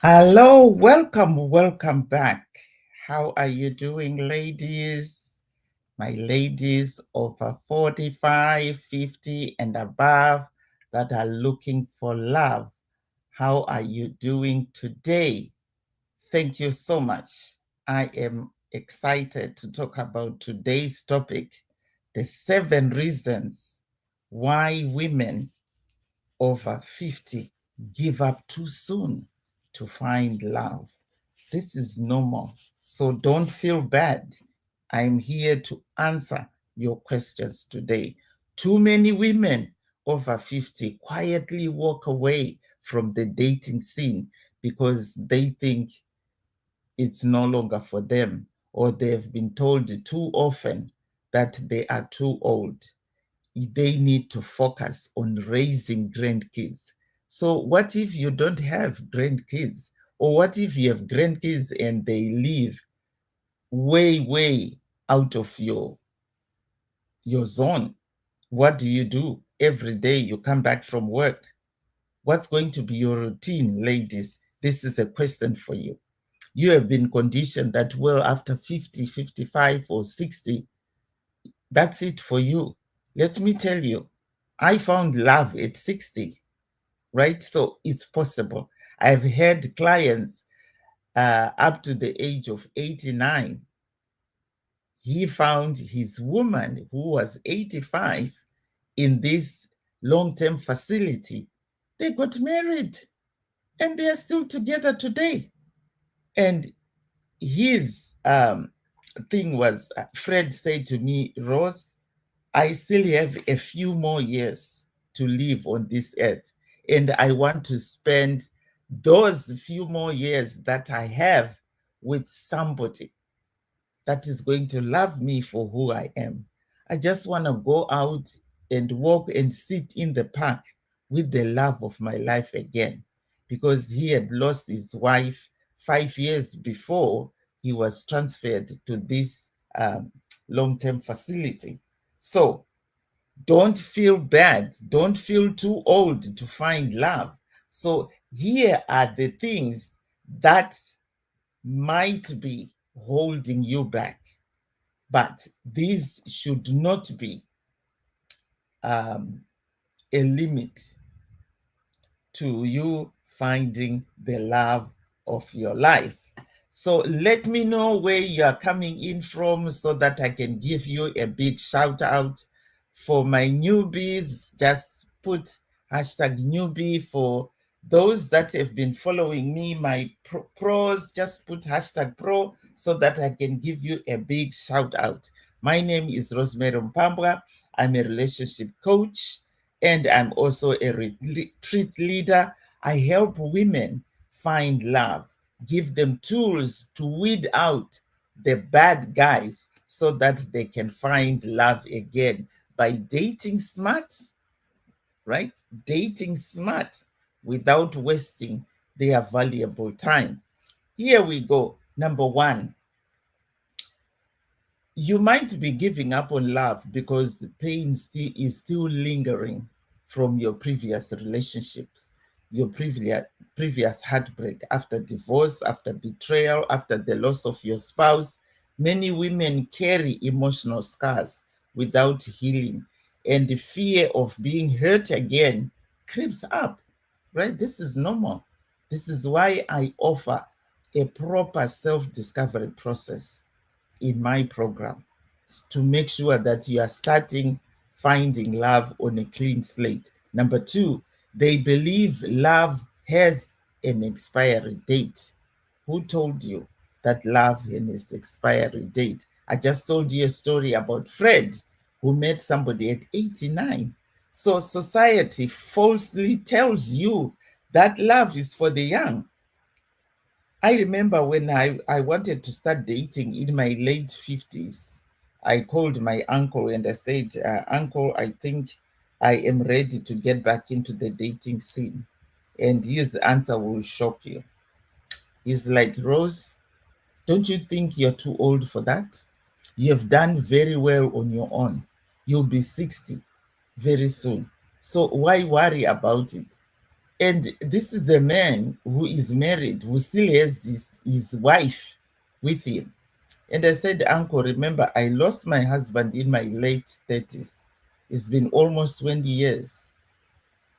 Hello, welcome back. How are you doing, ladies? My ladies over 45, 50, and above that are looking for love. How are you doing today? Thank you so much. I am excited to talk about today's topic, the 7 reasons why women over 50 give up too soon to find love. This is normal. So don't feel bad. I'm here to answer your questions today. Too many women over 50 quietly walk away from the dating scene because they think it's no longer for them, or they've been told too often that they are too old. They need to focus on raising grandkids. So, what if you don't have grandkids? Or what if you have grandkids and they live way out of your zone? What do you do every day you come back from work? What's going to be your routine, ladies? This is a question for you. You have been conditioned that, well, after 50, 55, or 60, that's it for you. Let me tell you, I found love at 60, right? So it's possible. I've had clients up to the age of 89. He found his woman who was 85 in this long-term facility. They got married and they are still together today. And his thing was, Fred said to me, Rose, I still have a few more years to live on this earth. And I want to spend those few more years that I have with somebody that is going to love me for who I am. I just want to go out and walk and sit in the park with the love of my life again, because he had lost his wife 5 years before he was transferred to this long-term facility. So don't feel bad. Don't feel too old to find love. So here are the things that might be holding you back, but these should not be a limit to you finding the love of your life. So let me know where you are coming in from so that I can give you a big shout out. For my newbies, just put hashtag newbie. For those that have been following me, my pros, just put hashtag pro so that I can give you a big shout out. My name is Rosemary Mpambwa. I'm a relationship coach and I'm also a retreat leader. I help women find love, give them tools to weed out the bad guys so that they can find love again by dating smart, right? Dating smart without wasting their valuable time. Here we go. Number one, you might be giving up on love because the pain is still lingering from your previous relationships, your previous heartbreak, after divorce, after betrayal, after the loss of your spouse. Many women carry emotional scars without healing, and the fear of being hurt again creeps up, right? This is normal. This is why I offer a proper self-discovery process in my program to make sure that you are starting finding love on a clean slate. Number two, they believe love has an expiry date. Who told you that love has an expiry date? I just told you a story about Fred, who met somebody at 89. So society falsely tells you that love is for the young. I remember when I wanted to start dating in my late 50s, I called my uncle and I said, Uncle, I think I am ready to get back into the dating scene. And his answer will shock you. He's like, Rose, don't you think you're too old for that? You have done very well on your own. You'll be 60 very soon. So why worry about it? And this is a man who is married, who still has his wife with him. And I said, Uncle, remember, I lost my husband in my late 30s. It's been almost 20 years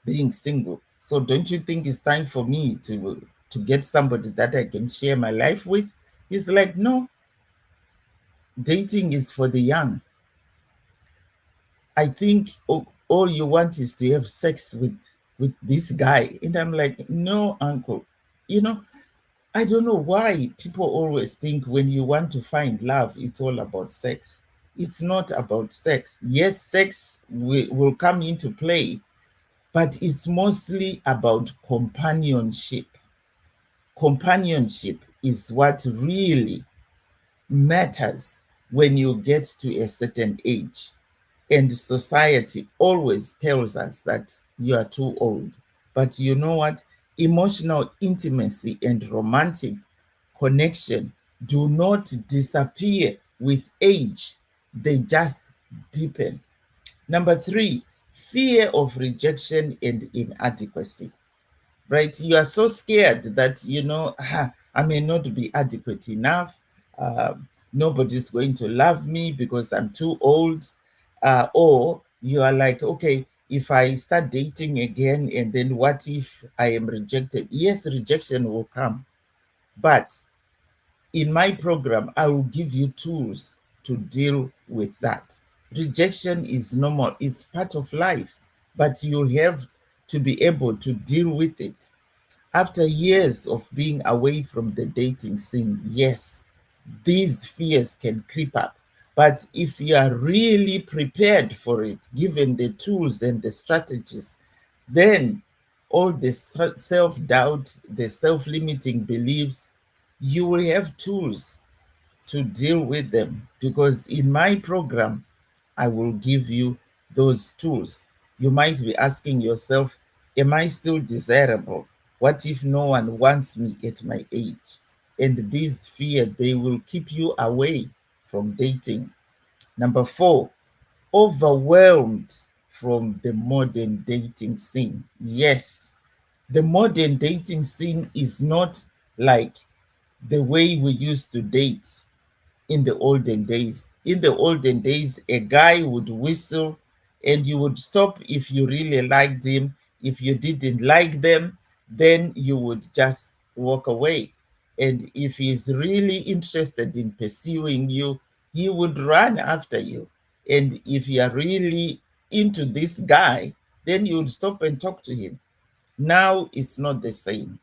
being single. So don't you think it's time for me to get somebody that I can share my life with? He's like, no, dating is for the young. I think all you want is to have sex with this guy. And I'm like, no, uncle. You know, I don't know why people always think when you want to find love, it's all about sex. It's not about sex. Yes, sex will come into play, but it's mostly about companionship. Companionship is what really matters when you get to a certain age. And society always tells us that you are too old. But you know what? Emotional intimacy and romantic connection do not disappear with age, they just deepen. Number three, fear of rejection and inadequacy, right? You are so scared that, I may not be adequate enough. Nobody's going to love me because I'm too old. Or you are like, okay, if I start dating again, and then what if I am rejected? Yes, rejection will come. But in my program, I will give you tools to deal with that. Rejection is normal, it's part of life, but you have to be able to deal with it. After years of being away from the dating scene, yes, these fears can creep up. But if you are really prepared for it, given the tools and the strategies, then all the self doubt, the self limiting beliefs, you will have tools to deal with them. Because in my program, I will give you those tools. You might be asking yourself, am I still desirable? What if no one wants me at my age? And these fear, they will keep you away from dating. Number four, overwhelmed from the modern dating scene. Yes, the modern dating scene is not like the way we used to date in the olden days. In the olden days, a guy would whistle and you would stop if you really liked him. If you didn't like them, then you would just walk away. And if he's really interested in pursuing you, he would run after you. And if you are really into this guy, then you would stop and talk to him. Now it's not the same.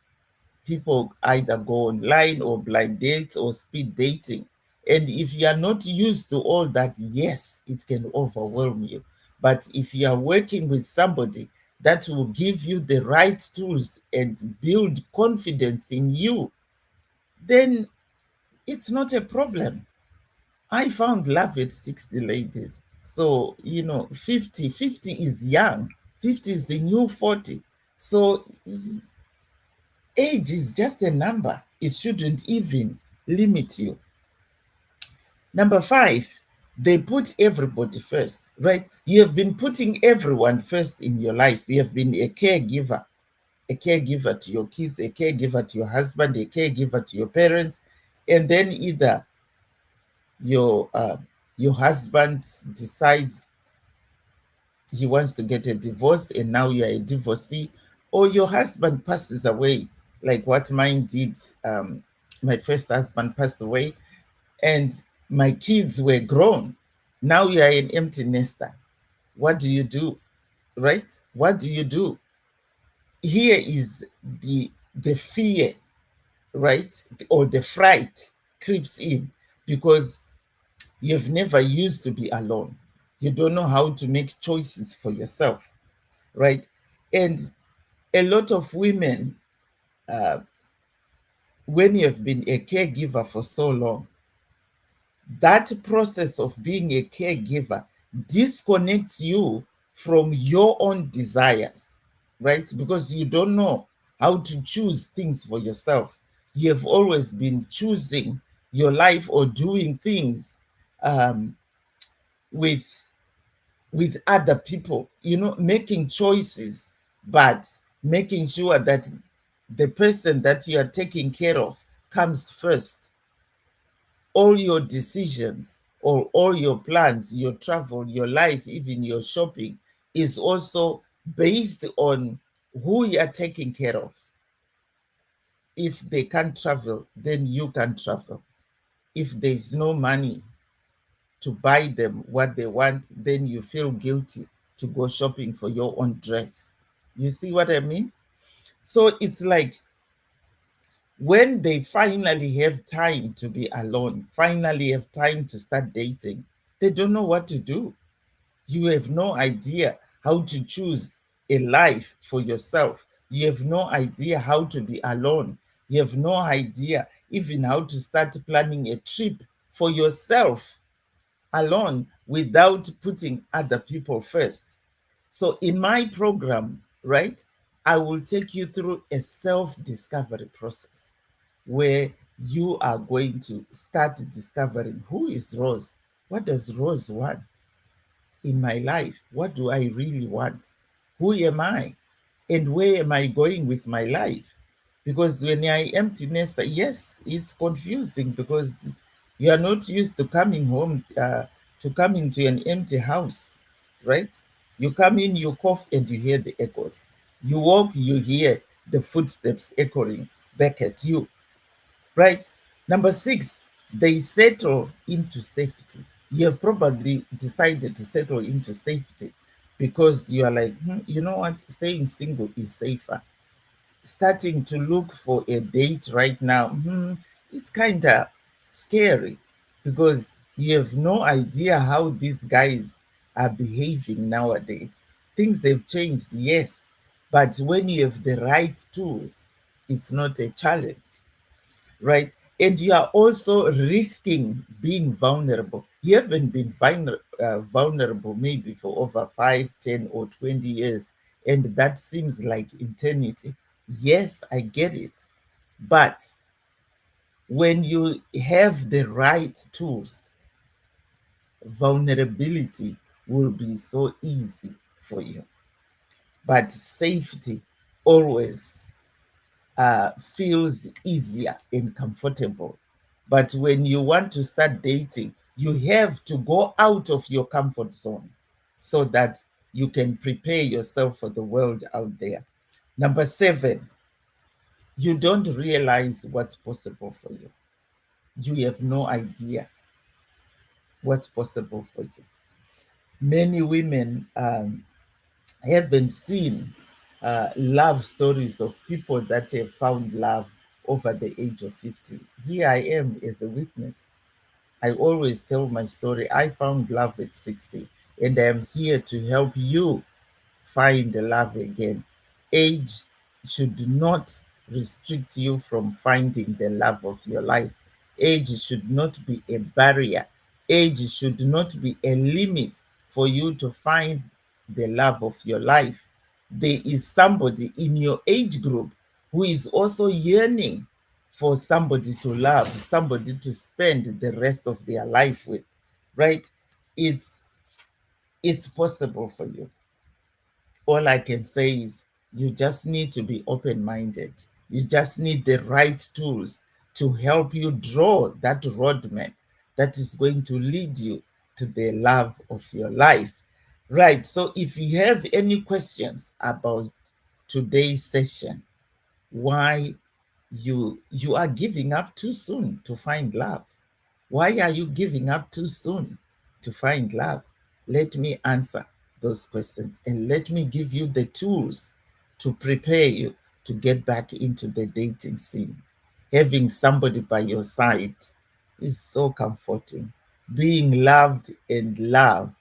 People either go online or blind dates or speed dating. And if you are not used to all that, yes, it can overwhelm you. But if you are working with somebody that will give you the right tools and build confidence in you, then it's not a problem. I found love at 60, ladies. So, 50 is young. 50 is the new 40. So age is just a number. It shouldn't even limit you. Number five, they put everybody first, right? You have been putting everyone first in your life. You have been a caregiver to your kids, a caregiver to your husband, a caregiver to your parents, and then either your your husband decides he wants to get a divorce and now you're a divorcee, or your husband passes away, like what mine did. My first husband passed away and my kids were grown. Now you are an empty nester. What do you do? Right? What do you do? Here is the fear, right? Or the fright creeps in because you've never used to be alone. You don't know how to make choices for yourself, right? And a lot of women, uh, when you have been a caregiver for so long, that process of being a caregiver disconnects you from your own desires, right? Because you don't know how to choose things for yourself. You have always been choosing your life or doing things um, with other people, making choices, but making sure that the person that you are taking care of comes first. All your decisions or all your plans, your travel, your life, even your shopping is also based on who you are taking care of. If they can't travel, then you can travel. If there's no money to buy them what they want, then you feel guilty to go shopping for your own dress. You see what I mean? So it's like when they finally have time to be alone, finally have time to start dating, they don't know what to do. You have no idea how to choose a life for yourself. You have no idea how to be alone. You have no idea even how to start planning a trip for yourself alone without putting other people first. So, in my program, right, I will take you through a self discovery process where you are going to start discovering who is Rose? What does Rose want in my life? What do I really want? Who am I? And where am I going with my life? Because when I empty nester, yes, it's confusing because you are not used to coming home, to coming to an empty house, right? You come in, you cough, and you hear the echoes. You walk, you hear the footsteps echoing back at you, right? Number six, they settle into safety. You have probably decided to settle into safety because you are like, you know what, staying single is safer. Starting to look for a date right now, it's kind of scary because you have no idea how these guys are behaving nowadays. Things have changed, yes, but when you have the right tools, it's not a challenge, right? And you are also risking being vulnerable. You haven't been vulnerable maybe for over 5, 10, or 20 years, and that seems like eternity. Yes, I get it. But when you have the right tools, vulnerability will be so easy for you. But safety always feels easier and comfortable. But when you want to start dating, you have to go out of your comfort zone so that you can prepare yourself for the world out there. Number seven, you don't realize what's possible for you. You have no idea what's possible for you. Many women haven't seen love stories of people that have found love over the age of 50. Here I am as a witness. I always tell my story. I found love at 60, and I'm here to help you find love again. Age should not restrict you from finding the love of your life. Age should not be a barrier. Age should not be a limit for you to find the love of your life. There is somebody in your age group who is also yearning for somebody to love, somebody to spend the rest of their life with, right? It's it's possible for you. All I can say is you just need to be open minded. You just need the right tools to help you draw that roadmap that is going to lead you to the love of your life. Right. So if you have any questions about today's session, why you are giving up too soon to find love? Why are you giving up too soon to find love? Let me answer those questions and let me give you the tools to prepare you to get back into the dating scene. Having somebody by your side is so comforting. Being loved and loved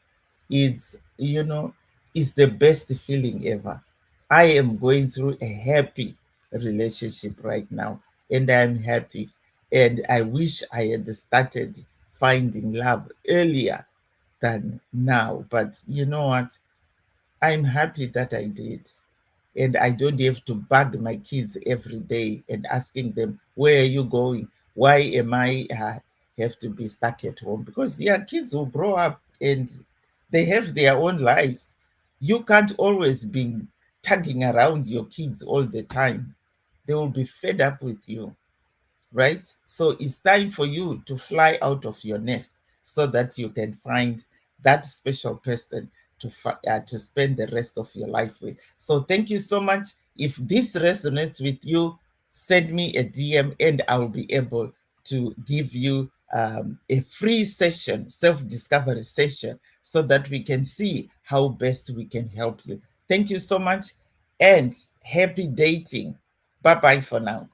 is, is the best feeling ever. I am going through a happy relationship right now, and I'm happy. And I wish I had started finding love earlier than now. But you know what? I'm happy that I did. And I don't have to bug my kids every day and asking them, where are you going? Why am I have to be stuck at home? Because yeah, kids will grow up and they have their own lives. You can't always be tugging around your kids all the time, they will be fed up with you, right? So it's time for you to fly out of your nest so that you can find that special person to spend the rest of your life with. So thank you so much. If this resonates with you, send me a DM and I'll be able to give you a free session, self-discovery session, so that we can see how best we can help you. Thank you so much and happy dating. Bye-bye for now.